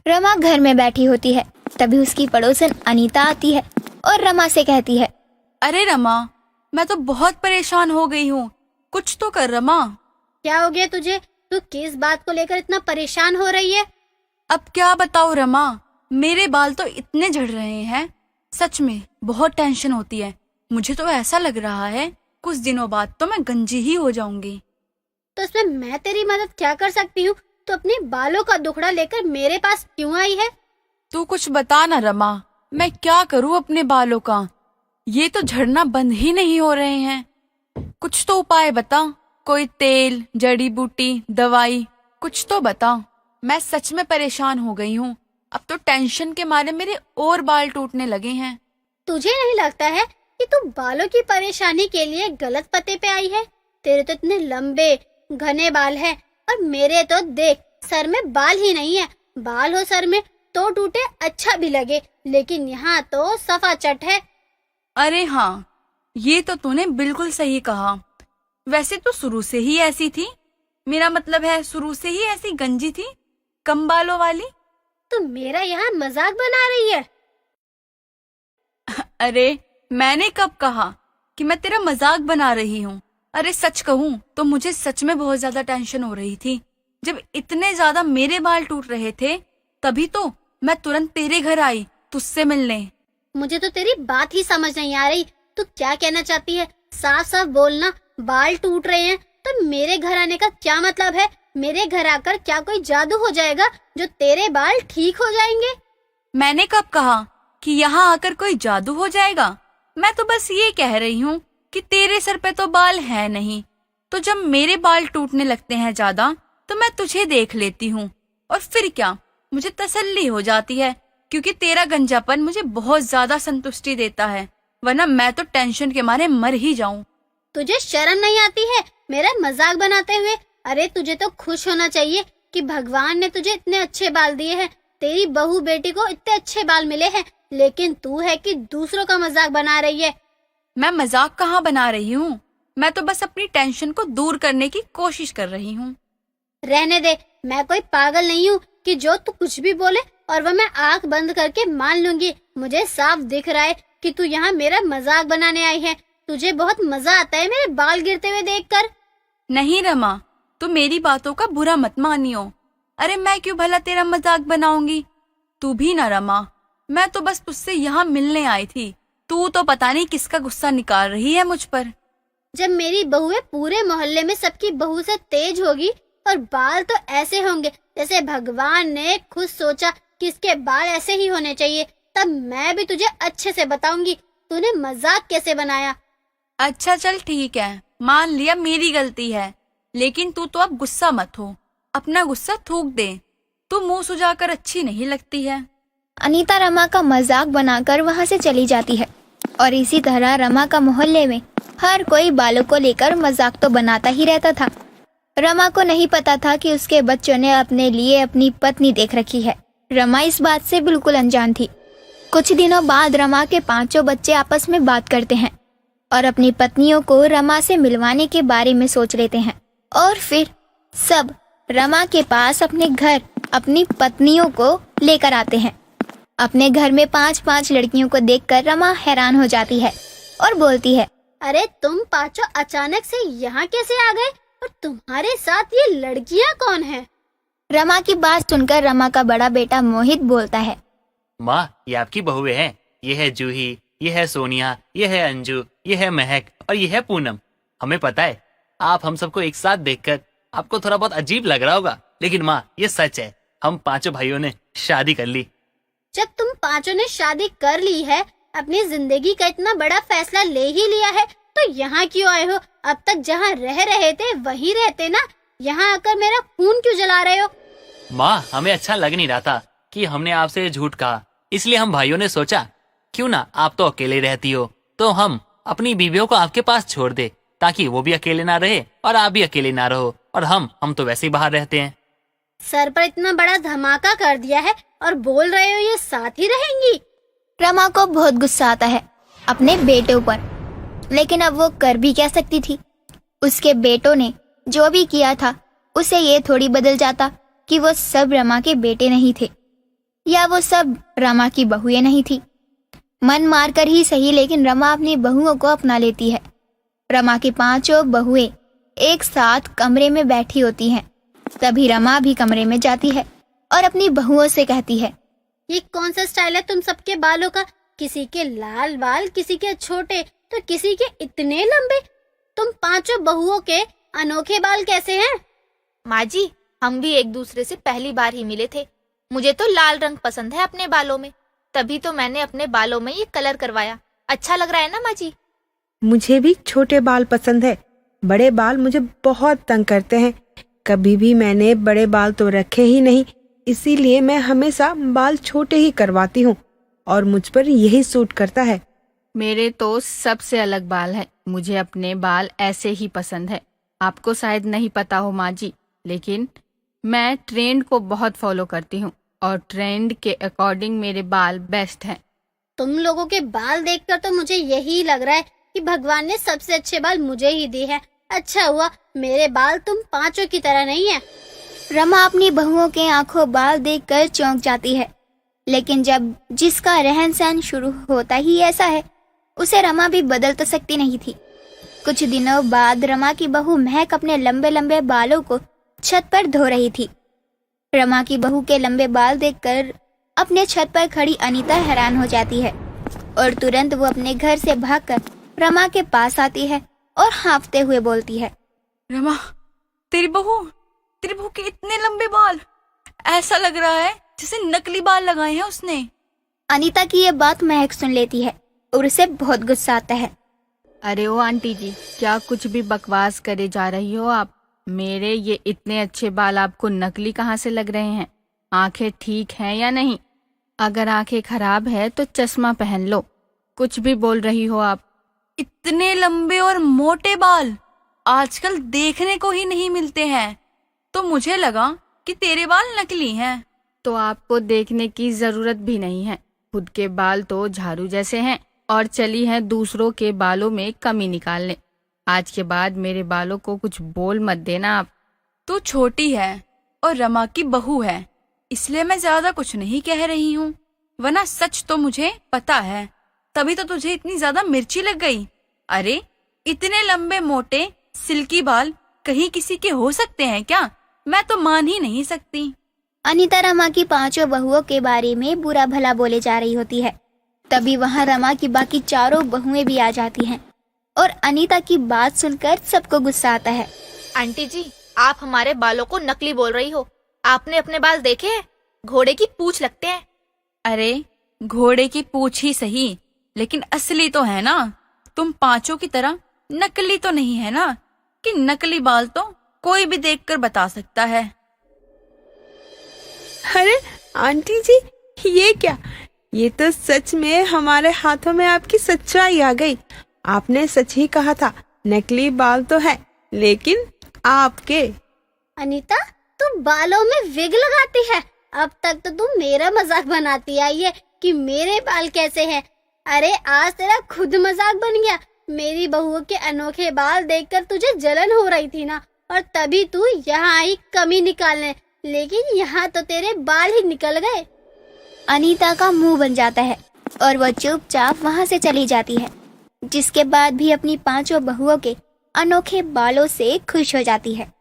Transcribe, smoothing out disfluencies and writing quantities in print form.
रमा घर में बैठी होती है। तभी उसकी पड़ोसन अनीता आती है और रमा से कहती है, अरे रमा, मैं तो बहुत परेशान हो गई हूँ, कुछ तो कर रमा। क्या हो गया तुझे? तू किस बात को लेकर इतना परेशान हो रही है? अब क्या बताऊँ रमा, मेरे बाल तो इतने झड़ रहे हैं, सच में बहुत टेंशन होती है। मुझे तो ऐसा लग रहा है कुछ दिनों बाद तो मैं गंजी ही हो जाऊंगी। तो इसमें मैं तेरी मदद क्या कर सकती हूँ? तो अपने बालों का दुखड़ा लेकर मेरे पास क्यों आई है? तू कुछ बता ना रमा, मैं क्या करूँ अपने बालों का? ये तो झड़ना बंद ही नहीं हो रहे हैं। कुछ तो उपाय बता, कोई तेल, जड़ी बूटी, दवाई, कुछ तो बता। मैं सच में परेशान हो गई हूँ। अब तो टेंशन के मारे मेरे और बाल टूटने लगे हैं। तुझे नहीं लगता है कि तू बालों की परेशानी के लिए गलत पते पे आई है? तेरे तो इतने लंबे घने बाल हैं और मेरे तो देख, सर में बाल ही नहीं है। बाल हो सर में तो टूटे अच्छा भी लगे, लेकिन यहाँ तो सफा चट है। अरे हाँ, ये तो तूने बिल्कुल सही कहा। वैसे तो शुरू से ही ऐसी थी, मेरा मतलब है शुरू से ही ऐसी गंजी थी, कम बालों वाली। तू मेरा यहाँ मजाक बना रही है? अरे मैंने कब कहा कि मैं तेरा मजाक बना रही हूँ? अरे सच कहूँ तो मुझे सच में बहुत ज्यादा टेंशन हो रही थी। जब इतने ज्यादा मेरे बाल टूट रहे थे तभी तो मैं तुरंत तेरे घर आई तुझसे मिलने। मुझे तो तेरी बात ही समझ नहीं आ रही। तू क्या कहना चाहती है? साफ साफ बोलना। बाल टूट रहे हैं तो मेरे घर आने का क्या मतलब है? मेरे घर आकर क्या कोई जादू हो जाएगा जो तेरे बाल ठीक हो जाएंगे? मैंने कब कहा कि यहाँ आकर कोई जादू हो जाएगा? मैं तो बस ये कह रही हूँ कि तेरे सर पे तो बाल है नहीं, तो जब मेरे बाल टूटने लगते हैं ज्यादा तो मैं तुझे देख लेती हूँ और फिर क्या, मुझे तसल्ली हो जाती है, क्योंकि तेरा गंजापन मुझे बहुत ज्यादा संतुष्टि देता है, वरना मैं तो टेंशन के मारे मर ही जाऊं। तुझे शर्म नहीं आती है मेरा मजाक बनाते हुए? अरे तुझे तो खुश होना चाहिए कि भगवान ने तुझे इतने अच्छे बाल दिए हैं। तेरी बहू बेटी को इतने अच्छे बाल मिले हैं, लेकिन तू है कि दूसरों का मजाक बना रही है। मैं मजाक कहाँ बना रही हूँ, मैं तो बस अपनी टेंशन को दूर करने की कोशिश कर रही हूँ। रहने दे, मैं कोई पागल नहीं हूँ कि जो तू कुछ भी बोले और वह मैं आंख बंद करके मान लूंगी। मुझे साफ दिख रहा है कि तू यहाँ मेरा मजाक बनाने आई है। तुझे बहुत मजा आता है मेरे बाल गिरते हुए देखकर। नहीं रमा, तू मेरी बातों का बुरा मत मानियो। अरे मैं क्यों भला तेरा मजाक बनाऊंगी? तू भी ना रमा, मैं तो बस तुझसे यहाँ मिलने आई थी। तू तो पता नहीं किसका गुस्सा निकाल रही है मुझ पर। जब मेरी बहू पूरे मोहल्ले में सबकी बहू से तेज होगी और बाल तो ऐसे होंगे जैसे भगवान ने खुद सोचा कि इसके बाल ऐसे ही होने चाहिए, तब मैं भी तुझे अच्छे से बताऊंगी तूने मजाक कैसे बनाया। अच्छा चल ठीक है, मान लिया मेरी गलती है, लेकिन तू तो अब गुस्सा मत हो, अपना गुस्सा थूक दे। तू मुंह सुजाकर अच्छी नहीं लगती है। अनीता रमा का मजाक बनाकर वहाँ से चली जाती है और इसी तरह रमा का मोहल्ले में हर कोई बालों को लेकर मजाक तो बनाता ही रहता था। रमा को नहीं पता था कि उसके बच्चों ने अपने लिए अपनी पत्नी देख रखी है। रमा इस बात से बिल्कुल अनजान थी। कुछ दिनों बाद रमा के 5 बच्चे आपस में बात करते हैं और अपनी पत्नियों को रमा से मिलवाने के बारे में सोच लेते हैं और फिर सब रमा के पास अपने घर अपनी पत्नियों को लेकर आते हैं। अपने घर में 5-5 लड़कियों को देखकर रमा हैरान हो जाती है और बोलती है, अरे तुम पांचों अचानक से यहाँ कैसे आ गए और तुम्हारे साथ ये लड़कियाँ कौन हैं? रमा की बात सुनकर रमा का बड़ा बेटा मोहित बोलता है, माँ ये आपकी बहुएं हैं, ये है जूही, ये है सोनिया, ये है अंजू, ये है महक और ये है पूनम। हमें पता है आप हम सबको एक साथ देखकर आपको थोड़ा बहुत अजीब लग रहा होगा, लेकिन माँ ये सच है, हम 5 भाइयों ने शादी कर ली। जब तुम पांचों ने शादी कर ली है, अपनी जिंदगी का इतना बड़ा फैसला ले ही लिया है, तो यहाँ क्यों आए हो? अब तक जहाँ रह रहे थे वहीं रहते ना, यहाँ आकर मेरा खून क्यों जला रहे हो? माँ हमें अच्छा लग नहीं रहा था कि हमने आपसे झूठ कहा, इसलिए हम भाइयों ने सोचा क्यों ना आप तो अकेले रहती हो तो हम अपनी बीवियों को आपके पास छोड़ दे, ताकि वो भी अकेले ना रहे और आप भी अकेले ना रहो, और हम तो वैसे ही बाहर रहते हैं। सर पर इतना बड़ा धमाका कर दिया है और बोल रहे हो ये साथ ही रहेंगी? रमा को बहुत गुस्सा आता है अपने बेटों पर, लेकिन अब वो कर भी क्या सकती थी। उसके बेटों ने जो भी किया था उसे ये थोड़ी बदल जाता कि वो सब रमा के बेटे नहीं थे। या वो सब रमा की बहुएं नहीं थी। मन मारकर ही सही, लेकिन रमा अपनी बहुओं को अपना लेती है। रमा की 5 बहुएं एक साथ कमरे में बैठी होती हैं। तभी रमा भी कमरे में जाती है और अपनी बहुओं से कहती है, ये कौन सा स्टाइल है तुम सबके बालों का? किसी के लाल बाल, किसी के छोटे तो किसी के इतने लंबे। तुम 5 बहुओं के अनोखे बाल कैसे हैं? माँ जी, हम भी एक दूसरे से पहली बार ही मिले थे। मुझे तो लाल रंग पसंद है अपने बालों में, तभी तो मैंने अपने बालों में ये कलर करवाया। अच्छा लग रहा है ना माँ जी? मुझे भी छोटे बाल पसंद है। बड़े बाल मुझे बहुत तंग करते हैं। कभी भी मैंने बड़े बाल तो रखे ही नहीं, इसीलिए मैं हमेशा बाल छोटे ही करवाती हूँ और मुझ पर यही सूट करता है। मेरे तो सबसे अलग बाल है। मुझे अपने बाल ऐसे ही पसंद है। आपको शायद नहीं पता हो माँ जी, लेकिन मैं ट्रेंड को बहुत फॉलो करती हूँ और ट्रेंड के अकॉर्डिंग मेरे बाल बेस्ट हैं। तुम लोगों के बाल देखकर तो मुझे यही लग रहा है कि भगवान ने सबसे अच्छे बाल मुझे ही दिए हैं। अच्छा हुआ मेरे बाल तुम 5 की तरह नहीं है। रमा अपनी बहुओं के आंखों बाल देखकर चौंक जाती है, लेकिन जब जिसका रहन सहन शुरू होता ही ऐसा है, उसे रमा भी बदल तो सकती नहीं थी। कुछ दिनों बाद रमा की बहू महक अपने लंबे लंबे बालों को छत पर धो रही थी। रमा की बहू के लंबे बाल देखकर अपने छत पर खड़ी अनीता हैरान हो जाती है और तुरंत वो अपने घर से भागकर रमा के पास आती है और हाँफते हुए बोलती है, रमा, तेरी बहू के इतने लंबे बाल! ऐसा लग रहा है जैसे नकली बाल लगाए हैं उसने। अनीता की ये बात महक सुन लेती है और उसे बहुत गुस्सा आता है। अरे ओ आंटी जी, क्या कुछ भी बकवास करे जा रही हो आप? मेरे ये इतने अच्छे बाल आपको नकली कहाँ से लग रहे हैं? आंखें ठीक हैं या नहीं? अगर आंखें खराब है तो चश्मा पहन लो। कुछ भी बोल रही हो आप। इतने लंबे और मोटे बाल आजकल देखने को ही नहीं मिलते हैं, तो मुझे लगा कि तेरे बाल नकली हैं। तो आपको देखने की जरूरत भी नहीं है। खुद के बाल तो झाड़ू जैसे हैं और चली है दूसरों के बालों में कमी निकालने। आज के बाद मेरे बालों को कुछ बोल मत देना आप। तू छोटी है और रमा की बहू है, इसलिए मैं ज्यादा कुछ नहीं कह रही हूँ, वरना सच तो मुझे पता है। तभी तो तुझे इतनी ज्यादा मिर्ची लग गई। अरे इतने लंबे मोटे सिल्की बाल कहीं किसी के हो सकते हैं क्या? मैं तो मान ही नहीं सकती। अनीता रमा की 5 बहुओं के बारे में बुरा भला बोले जा रही होती है। तभी वहाँ रमा की बाकी 4 बहुएं भी आ जाती हैं और अनीता की बात सुनकर सबको गुस्सा आता है। आंटी जी, आप हमारे बालों को नकली बोल रही हो। आपने अपने बाल देखे हैं? घोड़े की पूंछ लगते हैं। अरे घोड़े की पूंछ ही सही, लेकिन असली तो है ना। तुम 5 की तरह नकली तो नहीं है ना, कि नकली बाल तो कोई भी देखकर बता सकता है। अरे आंटी जी, ये क्या? ये तो सच में हमारे हाथों में आपकी सच्चाई आ गई। आपने सच ही कहा था, नकली बाल तो है, लेकिन आपके। अनीता, तू बालों में विग लगाती है। अब तक तो तू मेरा मजाक बनाती आई है कि मेरे बाल कैसे हैं। अरे आज तेरा खुद मजाक बन गया। मेरी बहू के अनोखे बाल देखकर तुझे जलन हो रही थी ना, और तभी तू यहाँ आई कमी निकालने, लेकिन यहाँ तो तेरे बाल ही निकल गए। अनीता का मुंह बन जाता है और वह चुपचाप वहाँ से चली जाती है, जिसके बाद भी अपनी 5 बहुओं के अनोखे बालों से खुश हो जाती है।